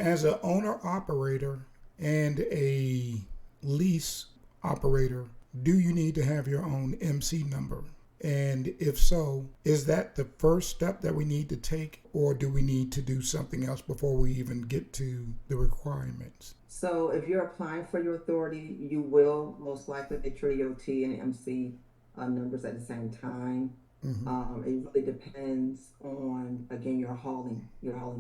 As an owner operator and a lease operator, do you need to have your own MC number? And if so, is that the first step that we need to take, or do we need to do something else before we even get to the requirements? So if you're applying for your authority, you will most likely get your EOT and MC numbers at the same time. Mm-hmm. It really depends on, again, your hauling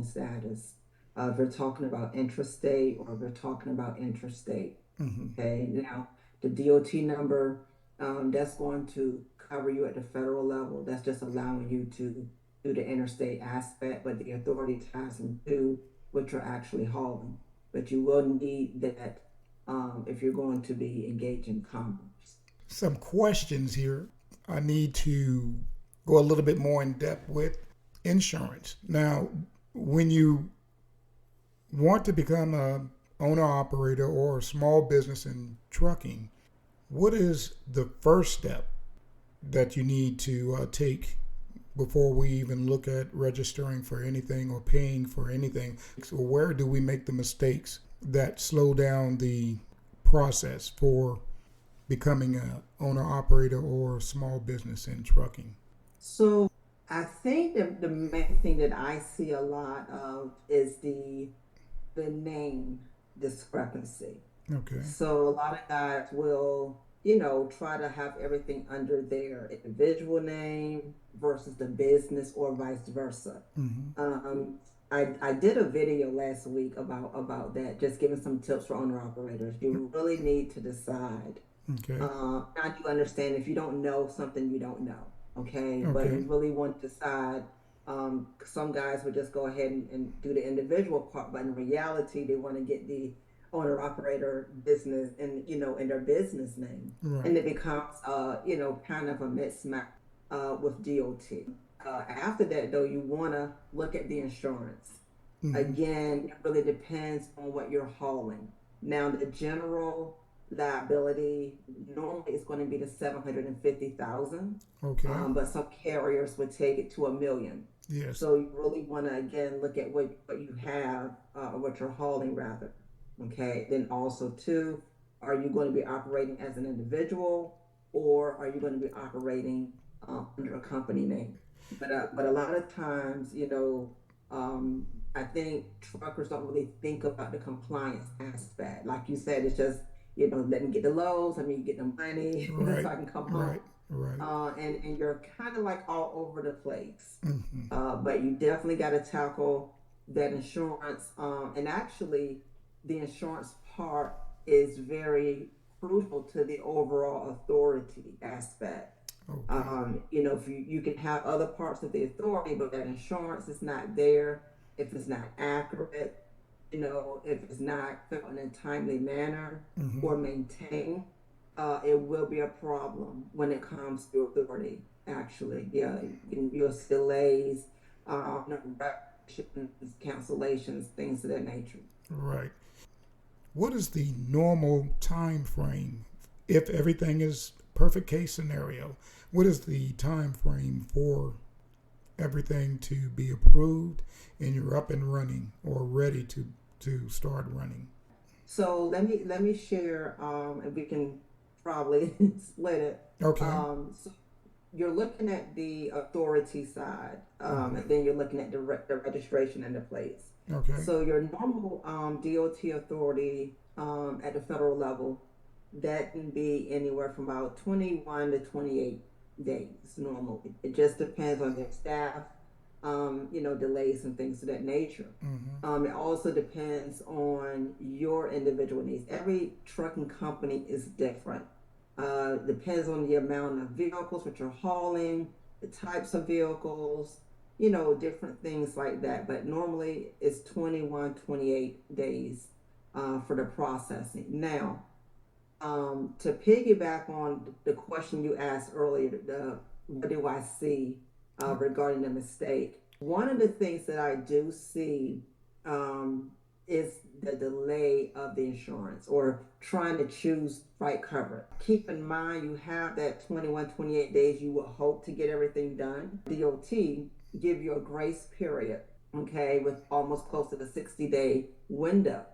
status. If you're talking about intrastate or if you're talking about interstate. Mm-hmm. Okay, now the DOT number, that's going to cover you at the federal level. That's just allowing you to do the interstate aspect, but the authority ties into what you're actually hauling. But you will need that if you're going to be engaged in commerce. Some questions here. I need to go a little bit more in depth with insurance. Now, when you want to become a owner operator or a small business in trucking, what is the first step that you need to take before we even look at registering for anything or paying for anything? So where do we make the mistakes that slow down the process for becoming a owner operator or a small business in trucking? So I think the main thing that I see a lot of is the name discrepancy. Okay. So a lot of guys will, try to have everything under their individual name versus the business or vice versa. Mm-hmm. I did a video last week about that, just giving some tips for owner operators. You really need to decide. Okay. I do understand if you don't know something, you don't know. Okay. But Okay. you really want to decide. Some guys would just go ahead and do the individual part, but in reality, they want to get the owner operator business and in their business name, Right. and it becomes kind of a mismatch with DOT. After that, though, you want to look at the insurance. Mm-hmm. Again, it really depends on what you're hauling. Now, the general liability normally is going to be the 750,000, Okay. but some carriers would take it to 1 million. Yes. So you really want to again look at what you have, what you're hauling rather. Okay. Then also too, are you going to be operating as an individual or are you going to be operating under a company name? But a lot of times, I think truckers don't really think about the compliance aspect. Like you said, it's just let me get the loads. I mean, you get the money so Right. I can come home. Right. Right. And you're kind of like all over the place. Mm-hmm. But you definitely got to tackle that insurance. And actually, the insurance part is very crucial to the overall authority aspect. Okay. If you can have other parts of the authority, but that insurance is not there, if it's not accurate, if it's not filled in a timely manner Mm-hmm. or maintained, it will be a problem when it comes to authority. Actually, yeah, your delays, cancellations, things of that nature. Right. What is the normal time frame if everything is perfect case scenario? What is the time frame for everything to be approved and you're up and running or ready to start running? So let me share, and we can probably split it. Okay. So you're looking at the authority side, Mm-hmm. and then you're looking at the registration and the plates. Okay. So your normal DOT authority at the federal level, that can be anywhere from about 21 to 28 days normally. It just depends on their staff, delays and things of that nature. Mm-hmm. It also depends on your individual needs. Every trucking company is different. Depends on the amount of vehicles which you're hauling, the types of vehicles, different things like that. But normally it's 21, 28 days for the processing. Now, to piggyback on the question you asked earlier, what do I see regarding the mistake? One of the things that I do see is the delay of the insurance or trying to choose right cover. Keep in mind you have that 21, 28 days you would hope to get everything done. DOT give you a grace period. okay, with almost close to the 60-day window.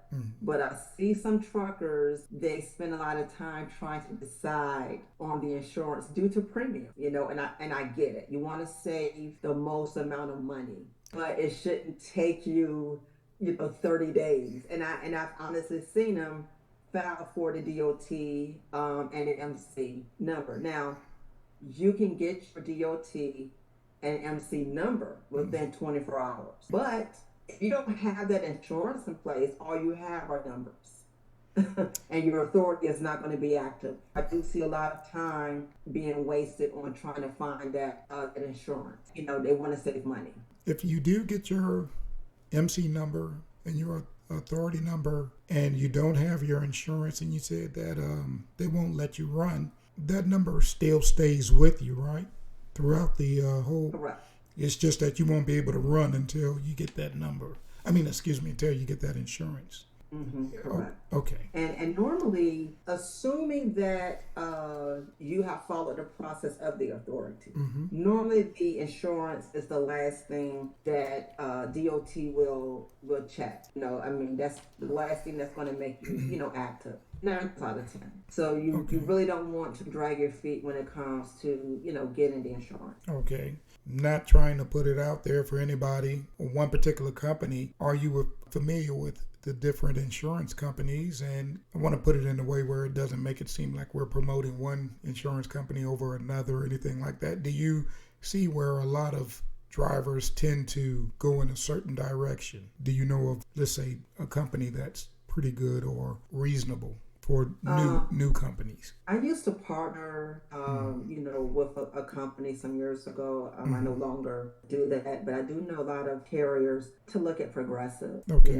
But I see some truckers, they spend a lot of time trying to decide on the insurance due to premium, and I get it. You want to save the most amount of money, but it shouldn't take you, 30 days. And I've honestly seen them file for the DOT and an MC number. Now, you can get your DOT and MC number within 24 hours. But if you don't have that insurance in place, all you have are numbers. And your authority is not going to be active. I do see a lot of time being wasted on trying to find that insurance. They want to save money. If you do get your MC number and your authority number and you don't have your insurance and you said that they won't let you run, that number still stays with you, right? Throughout the whole. Correct. It's just that you won't be able to run until you get that number. Until you get that insurance. Correct. Oh, okay. And normally, assuming that you have followed the process of the authority, normally the insurance is the last thing that DOT will check. That's the last thing that's going to make you, active. 9 out of 10. So you really don't want to drag your feet when it comes to, getting the insurance. Okay. Not trying to put it out there for anybody or one particular company. Are you familiar with the different insurance companies? And I want to put it in a way where it doesn't make it seem like we're promoting one insurance company over another or anything like that. Do you see where a lot of drivers tend to go in a certain direction? Do you know of, let's say, a company that's pretty good or reasonable for new companies? I used to partner, with a company some years ago. I no longer do that, but I do know a lot of carriers to look at Progressive. Okay.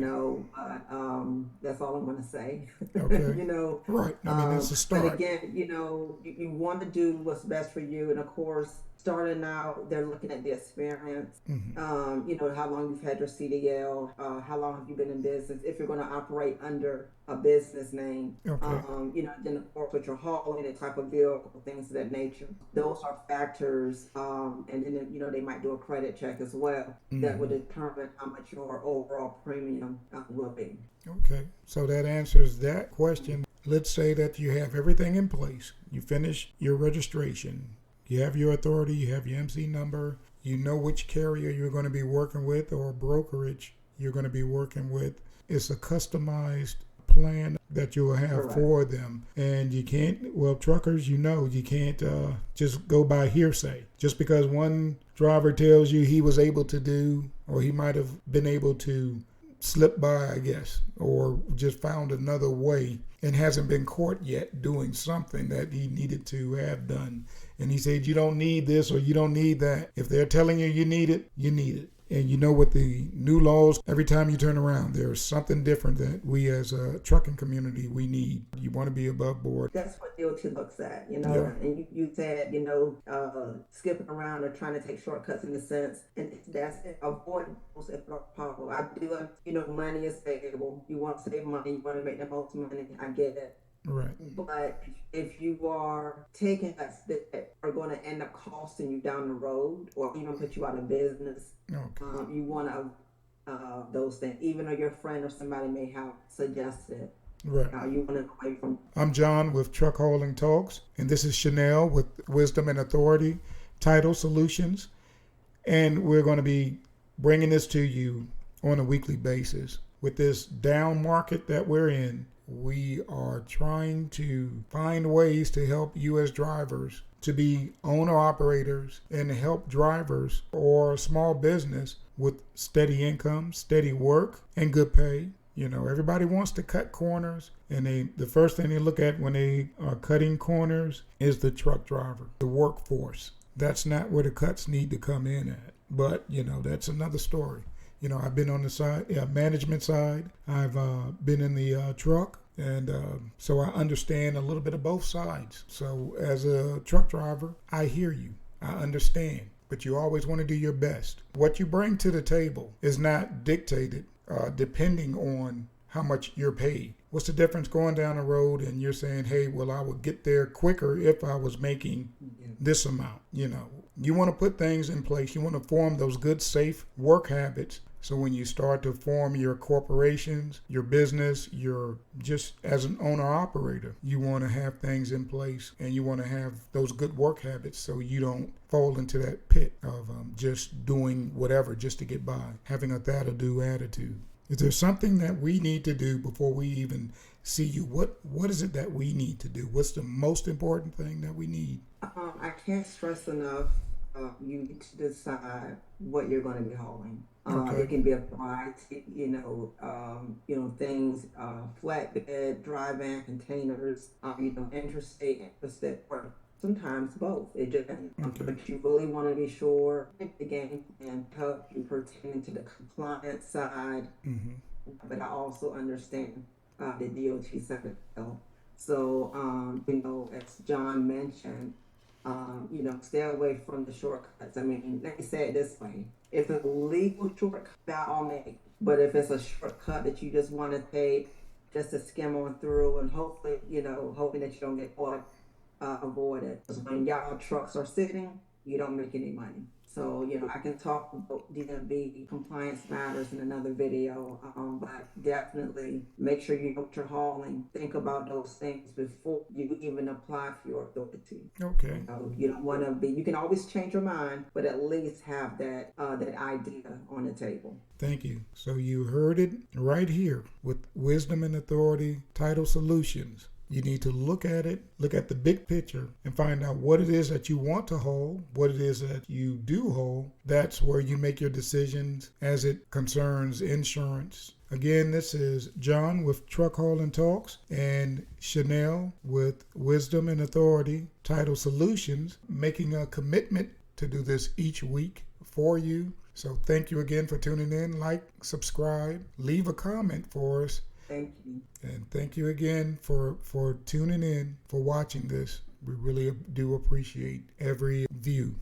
That's all I'm going to say. Okay. Right. It's a start. But again, you want to do what's best for you, and of course, starting out, they're looking at the experience. How long you've had your CDL, how long have you been in business, if you're going to operate under a business name. Okay. Then of course what you're hauling, the type of vehicle, things of that nature. Those are factors, and then they might do a credit check as well that would determine how much your overall premium will be. Okay, so that answers that question. Let's say that you have everything in place. You finish your registration. You have your authority, you have your MC number, you know which carrier you're going to be working with or brokerage you're going to be working with. It's a customized plan that you will have Correct. For them. And you can't, truckers, you can't just go by hearsay. Just because one driver tells you he was able to do, or he might have been able to slip by, I guess, or just found another way and hasn't been caught yet doing something that he needed to have done. And he said, you don't need this or you don't need that. If they're telling you you need it, you need it. And with the new laws, every time you turn around, there's something different that we as a trucking community, we need. You want to be above board. That's what DOT looks at, Yeah. And you said, skipping around or trying to take shortcuts in a sense, and that's it. Avoid those if possible. I do, money is savable. You want to save money, you want to make the most money. I get it. Right. But if you are taking steps that are going to end up costing you down the road or even put you out of business, Okay. you want to those things, even though your friend or somebody may have suggested. Right. You want to away from. I'm John with Truck Hauling Talks, and this is Chanel with Wisdom and Authority Title Solutions, and we're going to be bringing this to you on a weekly basis. With this down market that we're in, we are trying to find ways to help you as drivers to be owner-operators and help drivers or small business with steady income, steady work, and good pay. Everybody wants to cut corners, and the first thing they look at when they are cutting corners is the truck driver, the workforce. That's not where the cuts need to come in at. But, that's another story. I've been on the management side. I've been in the truck. And so I understand a little bit of both sides. So as a truck driver, I hear you. I understand. But you always want to do your best. What you bring to the table is not dictated depending on how much you're paid. What's the difference going down the road and you're saying, hey, I would get there quicker if I was making this amount. You want to put things in place. You want to form those good, safe work habits So when you start to form your corporations, your business, your just as an owner operator, you want to have things in place and you want to have those good work habits so you don't fall into that pit of just doing whatever just to get by, having a that'll do attitude. Is there something that we need to do before we even see you? What is it that we need to do? What's the most important thing that we need? I can't stress enough. You need to decide what you're going to be hauling. It Okay. can be a variety, things, flatbed, dry van, containers, interstate, or sometimes both. It depends. Okay. But you really want to be sure the game plan help you pertain to the compliance side. Mm-hmm. But I also understand the DOT side as well. So, as John mentioned, stay away from the shortcuts. I mean, let me say it this way. If it's a legal shortcut, by all means. But if it's a shortcut that you just want to take just to skim on through and hopefully, hoping that you don't get caught, avoid it. Because when y'all trucks are sitting, you don't make any money. So, I can talk about DMV compliance matters in another video, but definitely make sure you know what you're hauling. Think about those things before you even apply for your authority. Okay. You don't want to be. You can always change your mind, but at least have that idea on the table. Thank you. So you heard it right here with Wisdom and Authority Title Solutions. You need to look at it, look at the big picture, and find out what it is that you want to hold, what it is that you do hold. That's where you make your decisions as it concerns insurance. Again, this is John with Truck Hauling Talks and Chanel with Wisdom and Authority Title Solutions, making a commitment to do this each week for you. So thank you again for tuning in. Like, subscribe, leave a comment for us. Thank you. And thank you again for tuning in, for watching this. We really do appreciate every view.